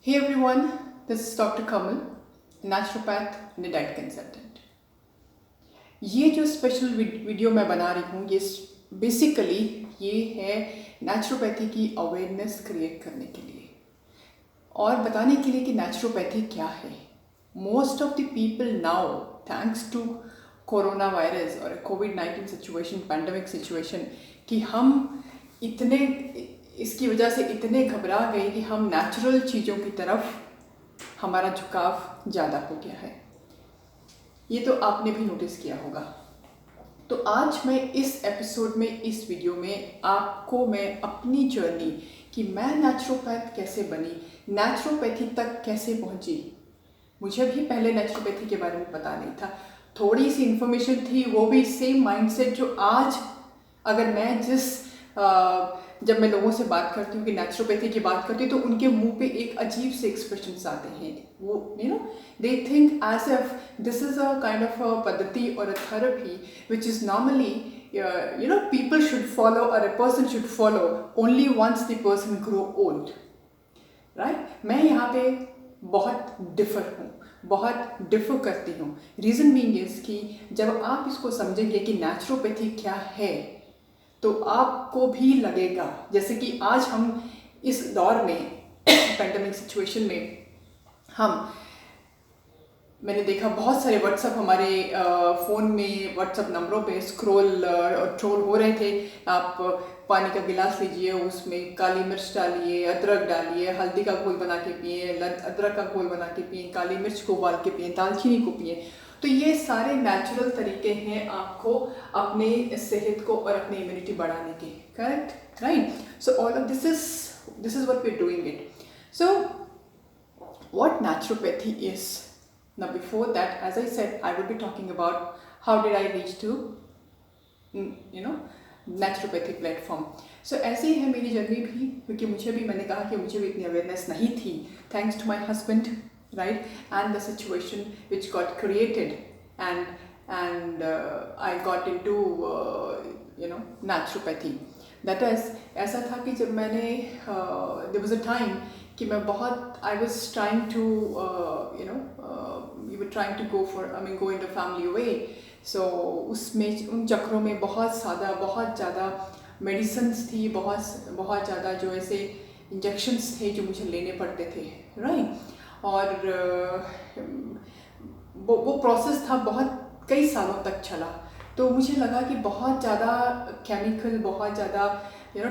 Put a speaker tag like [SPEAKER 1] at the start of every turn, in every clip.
[SPEAKER 1] Hey everyone, this is Dr. Kamal, a naturopath and a diet consultant. ये जो special video मैं बना रही हूँ ये बेसिकली ये है नेचुरोपैथी की अवेयरनेस क्रिएट करने के लिए और बताने के लिए कि नेचुरोपैथी क्या है. Most of the people now thanks to coronavirus और कोविड-19 सिचुएशन, पैंडमिक सिचुएशन, कि हम इतने इसकी वजह से इतने घबरा गए कि हम नेचुरल चीज़ों की तरफ हमारा झुकाव ज़्यादा हो गया है. ये तो आपने भी नोटिस किया होगा. तो आज मैं इस एपिसोड में, इस वीडियो में आपको मैं अपनी जर्नी कि मैं नेचुरोपैथ कैसे बनी, नेचुरोपैथी तक कैसे पहुंची. मुझे भी पहले नेचुरोपैथी के बारे में पता नहीं था. थोड़ी सी इन्फॉर्मेशन थी, वो भी सेम माइंडसेट जो आज अगर मैं जब मैं लोगों से बात करती हूँ कि नेचुरोपैथी की बात करती हूँ तो उनके मुंह पे एक अजीब से एक्सप्रेशंस आते हैं. वो they think as if this is a kind of a पद्धति और a therapy which is normally people should follow or a person should follow only once the person grow old, right? मैं यहाँ पे बहुत differ करती हूँ. Reason being is कि जब आप इसको समझेंगे कि नेचुरोपैथी क्या है तो आपको भी लगेगा जैसे कि आज हम इस दौर में पैंडमिक सिचुएशन में मैंने देखा बहुत सारे व्हाट्सएप हमारे फ़ोन में व्हाट्सएप नंबरों पे स्क्रॉल और ट्रोल हो रहे थे. आप पानी का गिलास लीजिए, उसमें काली मिर्च डालिए, अदरक डालिए, हल्दी का घोल बना के पिए, अदरक का घोल बना के पिए, काली मिर्च को उबाल के पिए, दालचीनी को पिए. तो ये सारे नेचुरल तरीके हैं आपको अपने सेहत को और अपनी इम्यूनिटी बढ़ाने के. Correct, right? So all of this is what we are doing it. So what naturopathy is. Now before that, as I said, I will be talking about how did I reach to naturopathy platform. So ऐसे ही है मेरी journey भी, क्योंकि मुझे भी, मैंने कहा कि मुझे भी इतनी अवेयरनेस नहीं थी, thanks to my husband, right, and the situation which got created and I got into naturopathy. That is, ऐसा था कि जब मैंने there was a time कि मैं बहुत I was trying to we were trying to go in the family way. So उसमें उन चक्रों में बहुत ज़्यादा मेडिसिन्स थी, बहुत ज़्यादा जो ऐसे इंजेक्शंस थे जो मुझे लेने पड़ते थे, राइट. और वो प्रोसेस था, बहुत कई सालों तक चला. तो मुझे लगा कि बहुत ज़्यादा केमिकल, बहुत ज़्यादा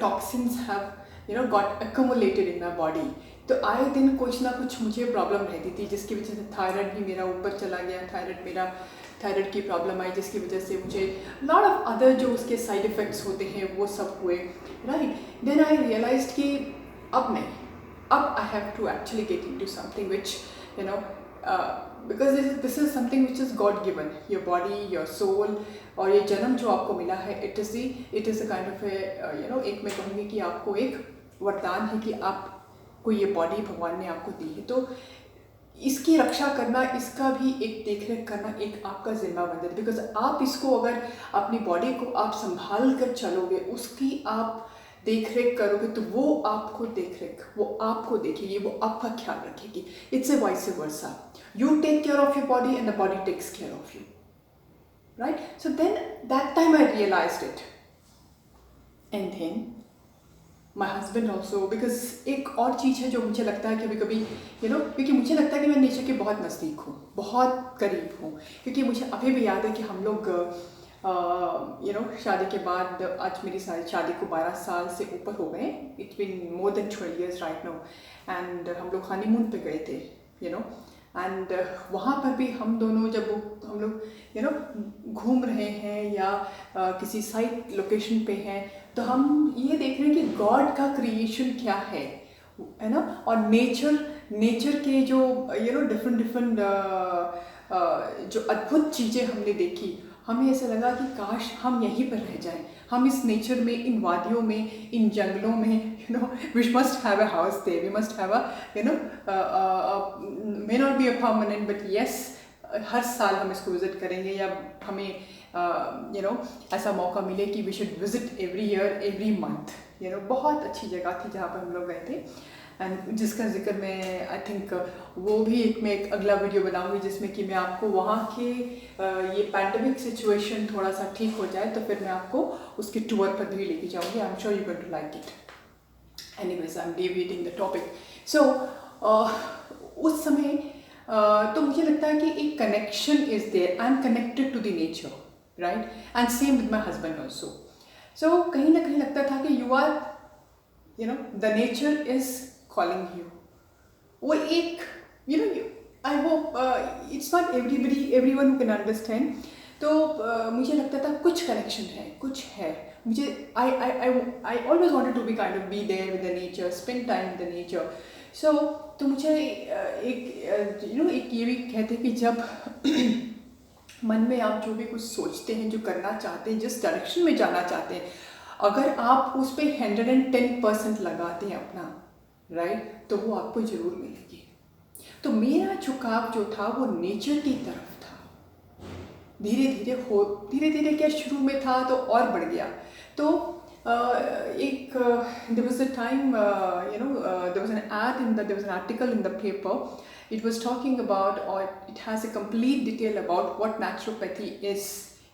[SPEAKER 1] toxins have got accumulated in my body. तो आए दिन कुछ ना कुछ मुझे प्रॉब्लम रहती थी, जिसकी वजह से थायराइड भी मेरा ऊपर चला गया. थायराइड की प्रॉब्लम आई, जिसकी वजह से मुझे लॉट ऑफ अदर जो उसके साइड इफ़ेक्ट्स होते हैं वो सब हुए, राइट. देन आई रियलाइज्ड कि अब I have to actually get into something which because this is something which is God given, your body, your soul, और ये जन्म जो आपको मिला है, it is a kind of a एक मैं कहूँगी कि आपको एक वरदान है कि आपको ये बॉडी भगवान ने आपको दी है. तो इसकी रक्षा करना, इसका भी एक देख रेख करना एक आपका जिम्मा बनता है. बिकॉज आप इसको, अगर अपनी बॉडी को आप संभाल कर चलोगे, उसकी आप देख रेख करोगे, तो वो आपको देखेगी, वो आपका ख्याल रखेगी. It's a vice versa. You take care of your body and the body takes care of you, right. So then that time I realised it. And then my husband also, because एक और चीज़ है जो मुझे लगता है कि कभी क्योंकि मुझे लगता है कि मैं नेचर के बहुत नज़दीक हूँ, बहुत करीब हूँ. क्योंकि मुझे अभी भी याद है कि हम लोग शादी के बाद, आज मेरी शादी को 12 साल से ऊपर हो गए. It's been more than 12 years right now. And हम लोग हनीमून पे गए थे, एंड वहाँ पर भी हम दोनों, जब हम लोग घूम रहे हैं या किसी साइट लोकेशन पे हैं, तो हम ये देख रहे हैं कि गॉड का क्रिएशन क्या है ना. और नेचर के जो डिफरेंट जो अद्भुत चीज़ें हमने देखी, हमें ऐसा लगा कि काश हम यहीं पर रह जाएं. हम इस नेचर में, इन वादियों में, इन जंगलों में, we must have a house there, we must have may not be a permanent, but yes, हर साल हम इसको विज़िट करेंगे, या हमें ऐसा मौका मिले कि we should visit every year, every month. बहुत अच्छी जगह थी जहाँ पर हम लोग गए थे. एंड जिसका जिक्र मैं आई थिंक वो भी मैं एक अगला वीडियो बनाऊंगी जिसमें कि मैं आपको वहाँ के ये पैंडमिक सिचुएशन थोड़ा सा ठीक हो जाए तो फिर मैं आपको उसके टूर पर भी लेके जाऊँगी। I am sure you going to like it. Anyways I am deviating the topic. So उस समय तो मुझे लगता है कि एक connection is there, I am connected to the nature, right, and same with my husband also. So कहीं ना कहीं लगता था कि you are the nature is calling you. वो एक I hope it's not everyone who can understand. तो मुझे लगता था कुछ कनेक्शन है, कुछ है। मुझे I always wanted to be kind of be there with the nature, spend time with the nature. So तो मुझे एक ये भी कहते हैं कि जब मन में आप जो भी कुछ सोचते हैं, जो करना चाहते हैं, जिस डायरेक्शन में जाना चाहते हैं, अगर आप उस पर 110% लगाते हैं अपना, राइट, तो वो आपको ज़रूर मिलेगी। तो मेरा झुकाव जो था वो नेचर की तरफ था। धीरे धीरे क्या शुरू में था तो और बढ़ गया। तो एक there was a time there was an article in the paper. It was talking about, or it has a complete detail about what naturopathy is,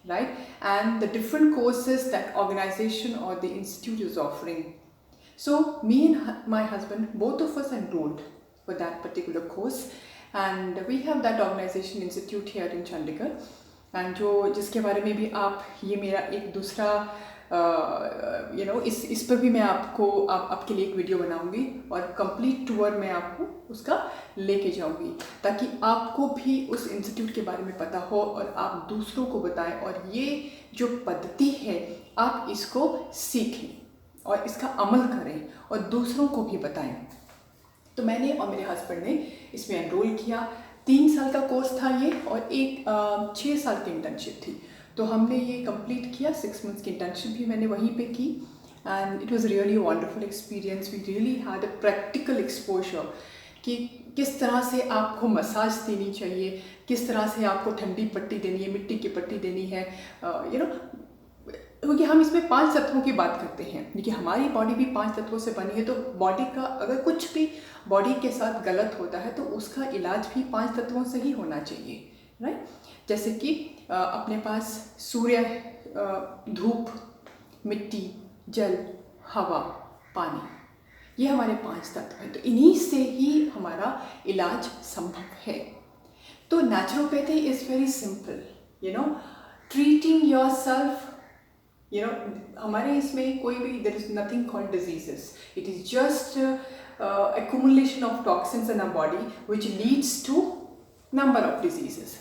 [SPEAKER 1] right, and the different courses that organization or the institute is offering. So me and my husband, both of us enrolled for that particular course, and we have that organization institute here in Chandigarh, and जो जिसके बारे में भी आप ये मेरा एक दूसरा इस पर भी मैं आपके लिए एक वीडियो बनाऊंगी और कंप्लीट टूर में आपको उसका लेके जाऊंगी, ताकि आपको भी उस इंस्टीट्यूट के बारे में पता हो और आप दूसरों को बताएं, और ये जो पद्धति है आप इसको सीखें और इसका अमल करें और दूसरों को भी बताएं। तो मैंने और मेरे हस्बैंड ने इसमें एनरोल किया। 3 साल का कोर्स था ये, और एक 6 साल की इंटर्नशिप थी। तो हमने ये कंप्लीट किया। 6 मंथ्स की इंटर्नशिप भी मैंने वहीं पे की, and it was really wonderful experience. We really had a practical exposure कि किस तरह से आपको मसाज देनी चाहिए, किस तरह से आपको ठंडी पट्टी देनी है, मिट्टी की पट्टी देनी है, क्योंकि हम इसमें 5 तत्वों की बात करते हैं। देखिए हमारी बॉडी भी 5 तत्वों से बनी है, तो बॉडी का अगर कुछ भी बॉडी के साथ गलत होता है तो उसका इलाज भी 5 तत्वों से ही होना चाहिए, राइट। जैसे कि अपने पास सूर्य, धूप, मिट्टी, जल, हवा, पानी, ये हमारे 5 तत्व हैं। तो इन्हीं से ही हमारा इलाज संभव है। तो naturopathy is very simple, treating yourself. हमारे इसमें कोई भी there is nothing called diseases, it is just accumulation of toxins in our body which leads to number of diseases.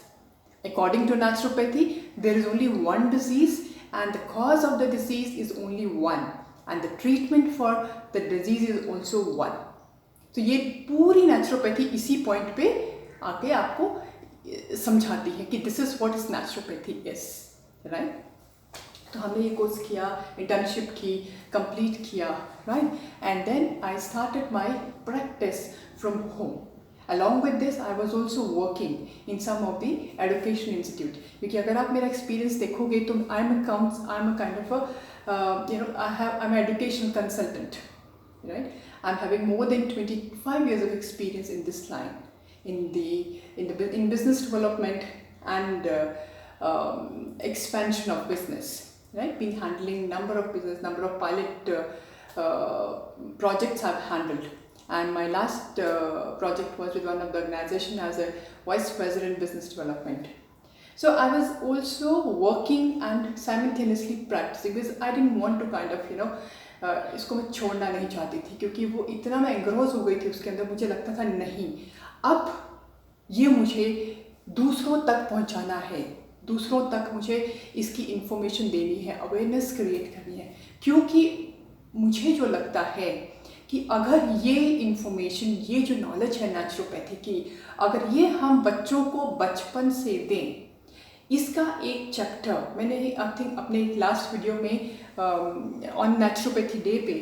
[SPEAKER 1] According to naturopathy, there is only one disease, and the cause of the disease is only one, and the treatment for the disease is also one. तो ये पूरी naturopathy इसी point पे आके आपको समझाती है कि this is what is naturopathy is, right. तो हमने ये कोर्स किया, इंटर्नशिप की, कंप्लीट किया, right, and then I started my practice from home. Along with this, I was also working in some of the education institute. क्योंकि अगर आप मेरा एक्सपीरियंस देखोगे तो I'm a kind of a I'm an education consultant, right? I'm having more than 25 years of experience in this line, in business development and expansion of business, right? Been handling number of pilot projects I've handled. And my last project was with one of the organization as a vice president business development. So I was also working and simultaneously practicing, because I didn't want to kind of इसको मैं छोड़ना नहीं चाहती थी, क्योंकि वो इतना मैं एंग्रोज हो गई थी उसके अंदर। मुझे लगता था नहीं, अब ये मुझे दूसरों तक पहुंचाना है, दूसरों तक मुझे इसकी इंफॉर्मेशन देनी है, अवेयरनेस क्रिएट करनी है। क्योंकि मुझे जो लगता है कि अगर ये इंफॉर्मेशन, ये जो नॉलेज है नेचुरोपैथी की, अगर ये हम बच्चों को बचपन से दें, इसका एक चैप्टर मैंने आई थिंक अपने लास्ट वीडियो में ऑन नेचुरोपैथी डे पे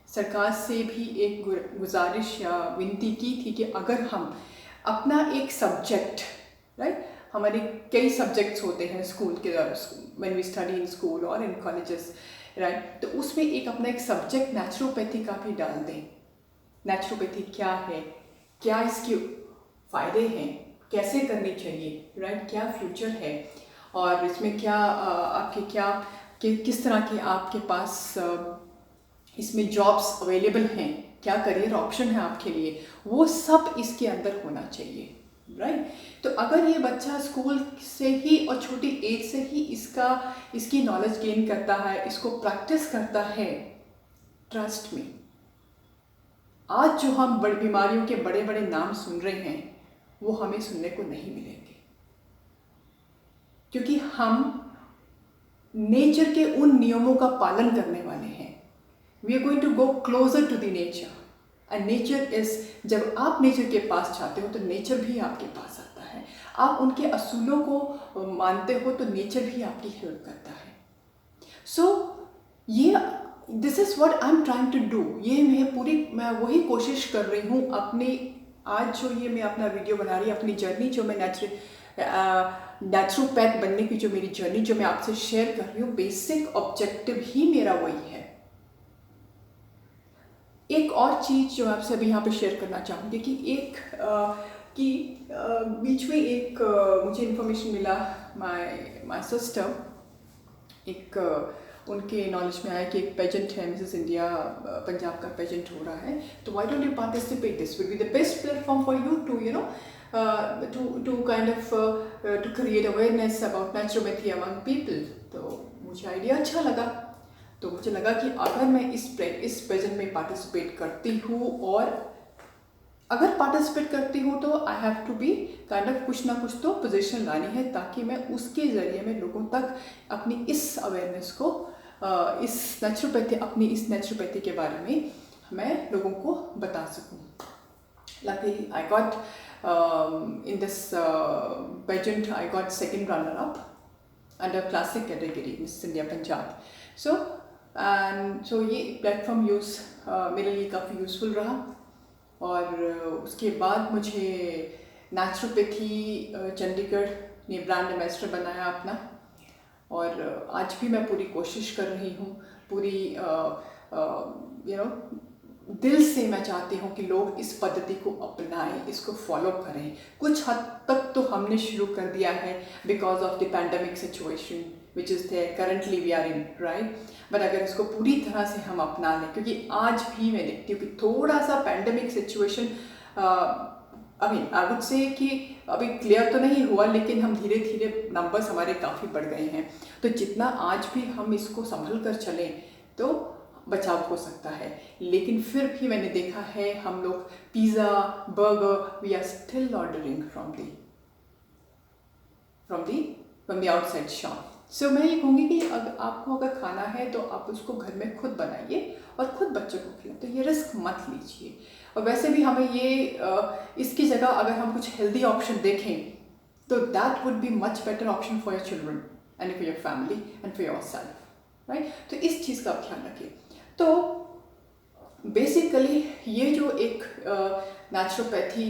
[SPEAKER 1] सरकार से भी एक गुजारिश या विनती की थी कि अगर हम अपना एक सब्जेक्ट, राइट, हमारे कई सब्जेक्ट्स होते हैं स्कूल के, when we study in school और इन कॉलेजेस, राइट, तो उसमें एक अपना एक सब्जेक्ट नेचुरोपैथी का भी डाल दें, नेचुरोपैथी क्या है, क्या इसके फ़ायदे हैं, कैसे करनी चाहिए, राइट, क्या फ्यूचर है, और इसमें क्या आपके क्या किस तरह के आपके पास इसमें जॉब्स अवेलेबल हैं, क्या करियर ऑप्शन है आपके लिए, वो सब इसके अंदर होना चाहिए, राइट। तो अगर ये बच्चा स्कूल से ही और छोटी एज से ही इसकी नॉलेज गेन करता है, इसको प्रैक्टिस करता है, ट्रस्ट में आज जो हम बड़ी बीमारियों के बड़े बड़े नाम सुन रहे हैं वो हमें सुनने को नहीं मिलेंगे, क्योंकि हम नेचर के उन नियमों का पालन करने वाले हैं। We are going to go closer to the nature, and nature is, जब आप नेचर के पास जाते हो तो नेचर भी आपके पास आता है। आप उनके असूलों को मानते हो तो नेचर भी आपकी हेल्प करता है। सो ये this is what I am trying to do. ये मैं वही कोशिश कर रही हूँ अपने, आज जो ये मैं अपना वीडियो बना रही हूँ, अपनी जर्नी जो मैं नेचुरोपैथ बनने की जो मेरी जर्नी जो मैं आपसे शेयर कर रही हूँ, बेसिक ऑब्जेक्टिव ही मेरा वही है। एक और चीज़ जो आपसे अभी यहाँ पे शेयर करना चाहूँगी कि बीच में एक मुझे इन्फॉर्मेशन मिला, माय सिस्टर, एक उनके नॉलेज में आया कि एक पेजेंट है, मिसेस इंडिया पंजाब का पेजेंट हो रहा है, तो why don't you participate, this will be the best platform for you to you know to kind of to create awareness about naturopathy among people। तो मुझे आइडिया अच्छा लगा, तो मुझे लगा कि अगर मैं इस प्रेजेंट में पार्टिसिपेट करती हूँ, और अगर पार्टिसिपेट करती हूँ तो I have to be kind of कुछ ना कुछ तो पोजीशन लानी है, ताकि मैं उसके ज़रिए में लोगों तक अपनी इस अवेयरनेस को अपनी इस नेचुरोपैथी के बारे में मैं लोगों को बता सकूँ। Luckily, I got in this pageant, I got second runner-up under classic category, Miss India Punjab। So ये प्लेटफॉर्म मेरे लिए काफ़ी यूज़फुल रहा, और उसके बाद मुझे नेचुरोपैथी चंडीगढ़ ने ब्रांड एम्बेसडर बनाया अपना, और आज भी मैं पूरी कोशिश कर रही हूँ, पूरी दिल से मैं चाहती हूँ कि लोग इस पद्धति को अपनाएं, इसको फॉलो करें। कुछ हद तक तो हमने शुरू कर दिया है because of the pandemic situation which is there currently we are in, right, but अगर इसको पूरी तरह से हम अपना लें, क्योंकि आज भी मैं देखती हूँ कि थोड़ा सा pandemic situation I would say कि अभी क्लियर तो नहीं हुआ, लेकिन हम धीरे धीरे नंबर्स हमारे काफ़ी बढ़ गए हैं। तो जितना आज भी हम इसको संभल कर चलें तो बचाव हो सकता है, लेकिन फिर भी मैंने देखा है हम लोग pizza, burger, we are still ordering from the outside shop. So मैं ये कहूँगी कि आपको अगर खाना है तो आप उसको घर में खुद बनाइए और खुद बच्चों को खिलाएं, तो ये रिस्क मत लीजिए। और वैसे भी हमें इसकी जगह अगर हम कुछ हेल्दी ऑप्शन देखें तो that would be much better option for your children and for your family and for your self, right. तो इस चीज़ का आप ध्यान रखिए। तो बेसिकली ये जो एक नेचुरोपैथी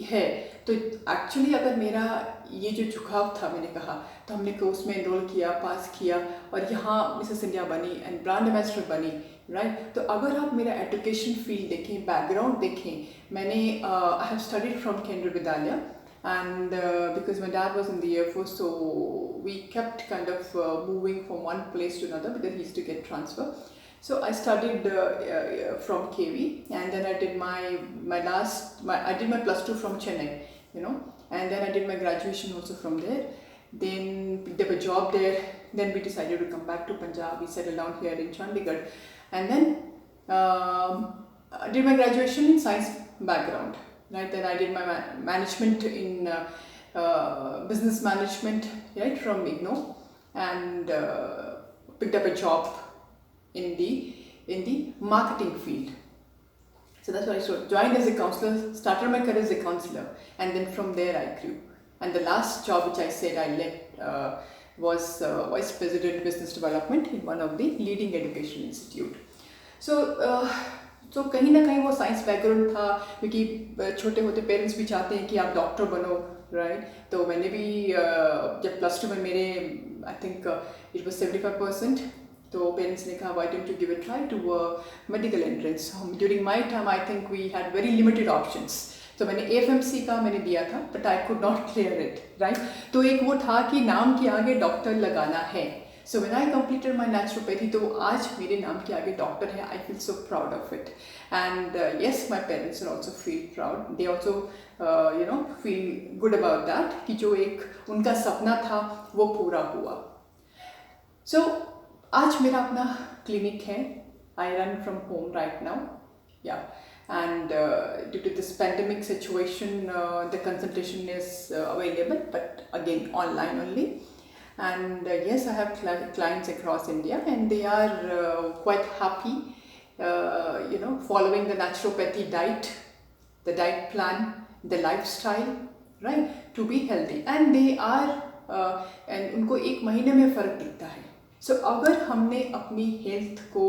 [SPEAKER 1] है, तो एक्चुअली अगर मेरा ये जो झुकाव था, मैंने कहा, तो हमने कोर्स में एनरोल किया, पास किया, और यहाँ मिसेस इंडिया बनी एंड ब्रांड एम्बेसडर बनी, राइट। तो अगर आप मेरा एजुकेशन फील्ड देखें, बैकग्राउंड देखें, मैंने आई हैव स्टडीड फ्रॉम केंद्रीय विद्यालय, and because my dad was in the Air Force, so we kept kind of moving from one place to another because he used to get transfer. So I studied from KV, and then I did I did my +2 from Chennai, and then I did my graduation also from there. Then picked up a job there. Then we decided to come back to Punjab. We settled down here in Chandigarh, and then I did my graduation in science background. Right, then I did my management in business management, right, from IGNOU, and picked up a job in the marketing field. So that's what I joined as a counselor, started my career as a counselor, and then from there I grew. And the last job which I said I led was Vice President Business Development in one of the leading education institute. तो कहीं ना कहीं वो science background था, क्योंकि छोटे होते parents भी चाहते हैं कि आप डॉक्टर बनो, राइट। तो मैंने भी जब +2 में मेरे आई थिंक इट वाज 75%, तो पेरेंट्स ने कहा why don't you give a try to medical entrance. During my time I think we had very limited options, तो मैंने एएफएमसी का मैंने दिया था, but I could not clear it, right. तो एक वो था कि नाम के आगे डॉक्टर लगाना है। So when I completed my naturopathy, तो आज मेरे नाम के आगे डॉक्टर है। I feel so proud of it, and yes my parents also feel proud, they also feel good about that कि जो एक उनका सपना था वो पूरा हुआ। सो आज मेरा अपना क्लिनिक है, I run from home right now, या, and due to this pandemic situation the consultation is available, but again online only. And yes, I have clients across India, and they are quite happy following the naturopathy diet, the diet plan, the lifestyle, right, to be healthy, and they are and उनको एक महीने में फ़र्क दिखता है। So अगर हमने अपनी हेल्थ को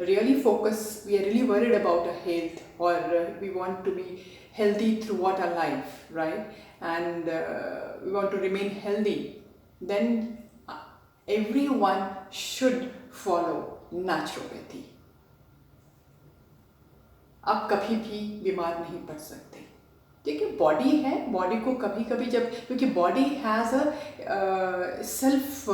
[SPEAKER 1] really focus, we are really worried about our health, or we want to be healthy throughout our life, right, and we want to remain healthy, then everyone should follow naturopathy. आप कभी भी बीमार नहीं पड़ सकते, ठीक है। बॉडी है, बॉडी को कभी कभी जब, क्योंकि body has a self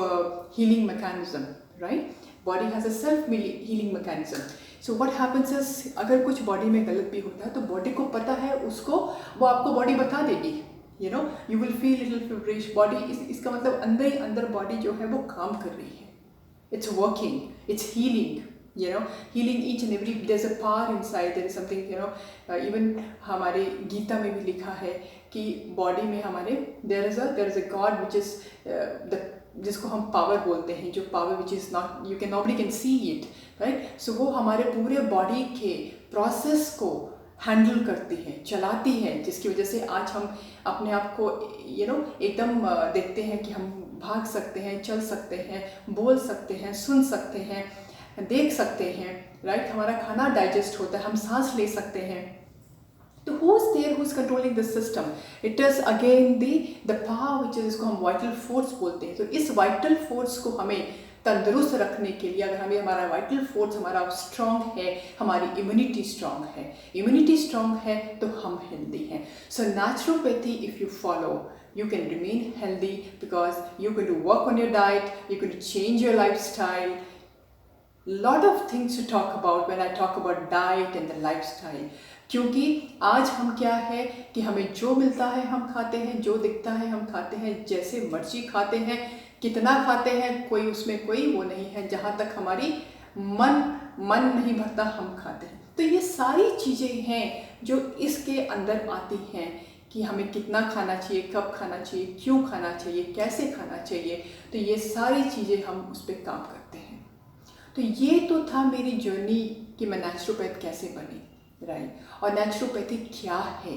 [SPEAKER 1] healing mechanism, right, body has a self healing mechanism. So what happens is, अगर कुछ बॉडी में गलत भी होता है तो बॉडी को पता है, उसको वो आपको बॉडी बता देगी, you will feel little feverish body. इसका मतलब अंदर ही अंदर बॉडी जो है वो काम कर रही है, it's working, it's healing, healing each and every, there's a power inside, there is something, even हमारे गीता में भी लिखा है कि बॉडी में हमारे there is a God which is जिसको हम पावर बोलते हैं, जो power which is not, you can, nobody can see it, right. So वो हमारे पूरे बॉडी के प्रोसेस को हैंडल करती है, चलाती है, जिसकी वजह से आज हम अपने आप को एकदम देखते हैं कि हम भाग सकते हैं, चल सकते हैं, बोल सकते हैं, सुन सकते हैं, देख सकते हैं, राइट, हमारा खाना डाइजेस्ट होता है, हम सांस ले सकते हैं। तो who is there, who is controlling this system? It is again the power which is, इसको हम वाइटल फोर्स बोलते हैं। तो इस वाइटल फोर्स को हमें तंदुरुस्त रखने के लिए, अगर हमें हमारा वाइटल फोर्स हमारा स्ट्रॉन्ग है, हमारी इम्यूनिटी स्ट्रॉन्ग है, इम्यूनिटी स्ट्रॉन्ग है तो हम हेल्दी हैं। So naturopathy if you follow, you can remain healthy because you're going to work on your diet, you're going to change your lifestyle. Lot of things to talk about when I talk about diet and the lifestyle. क्योंकि आज हम क्या है कि हमें जो मिलता है हम खाते हैं, जो दिखता है हम खाते हैं, जैसे मर्जी खाते हैं, कितना खाते हैं, कोई उसमें कोई वो नहीं है, जहाँ तक हमारी मन नहीं भरता हम खाते हैं। तो ये सारी चीज़ें हैं जो इसके अंदर आती हैं कि हमें कितना खाना चाहिए, कब खाना चाहिए, क्यों खाना चाहिए, कैसे खाना चाहिए। तो ये सारी चीज़ें हम उस पर काम करते हैं। तो ये तो था मेरी जर्नी कि मैं नेचुरोपैथ कैसे बनी, राइट। और नेचुरोपैथी क्या है,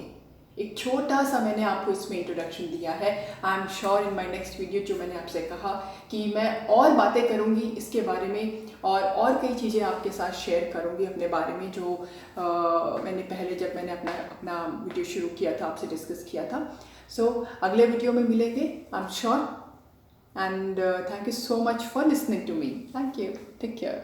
[SPEAKER 1] एक छोटा सा मैंने आपको इसमें इंट्रोडक्शन दिया है। आई am sure in my next video, जो मैंने आपसे कहा कि मैं और बातें करूँगी इसके बारे में, और कई चीज़ें आपके साथ शेयर करूँगी अपने बारे में, जो मैंने पहले जब मैंने अपना वीडियो शुरू किया था आपसे डिस्कस किया था। सो अगले वीडियो में मिलेंगे, आई am sure. And thank you so much for listening to me. Thank you. Take care.